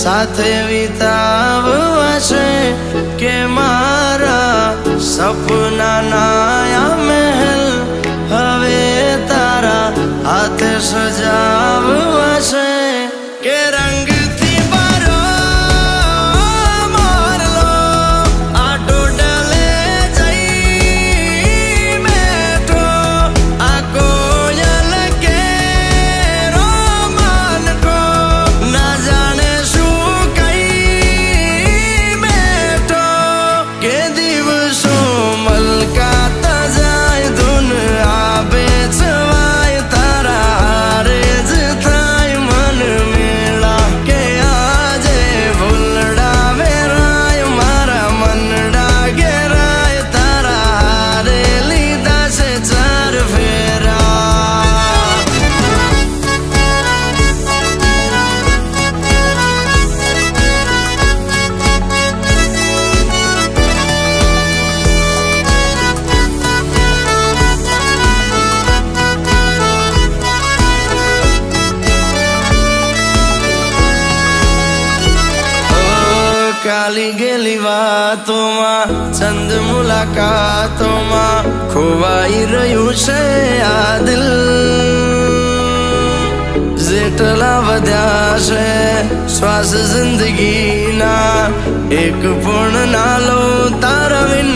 સાથે વિતાવવા છે કે મારા સપનાના આ મહેલ હવે તારા હાથે સજાવવા છે કે રંગથી ભરો મોરલો આ ટોડલે જઈ બેઠો આ કોયલ કેરો માનકો ના જાણે શું કઈ બેઠો કે દિવસો મલકાતા જાય ધૂન આવે છવાય તારા હારે જ થાય મન મેળા કે આજે ભૂલડા વેરાય મારા મનડા ઘેરાય તારા હારે લીધા છે ચાર ફેરા કાલી ગેલી વાતોમાં ચંદ મુલાકાતોમાં ખોવાઈ રહ્યું છે આ દિલ જેટલા વધ્યા છે શ્વાસ જિંદગીના એક પૂર્ણ ના લો તારા વિન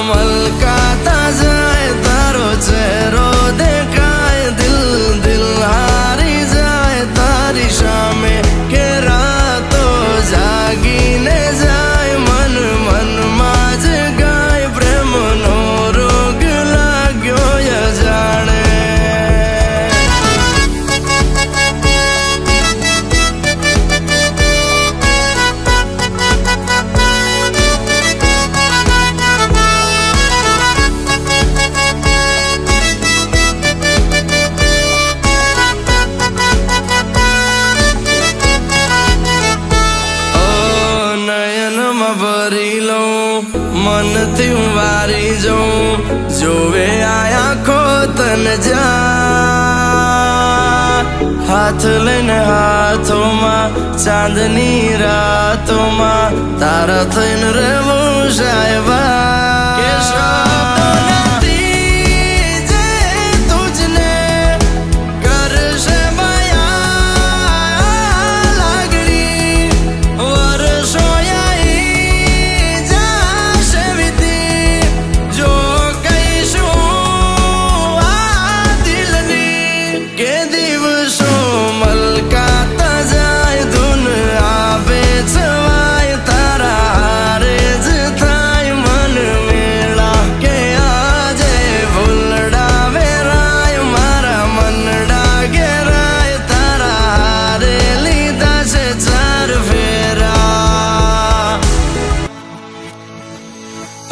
મલકાતા જાય તારો ચહેરો દેખાય દિલ દિલ હારી જાય તારી સામે કે રાતો જાગીને જાય મન મનમાં જ ગાય પ્રેમનો રોગ લાગ્યો જાણે ભરી લઉં મનથી હું વારી જાઉં જોવે આયા ખો તને જા હાથ લઈને હાથોમાં ચાંદની રાતોમાં તારા થઈને રહેવું સાહેબા કે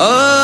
oh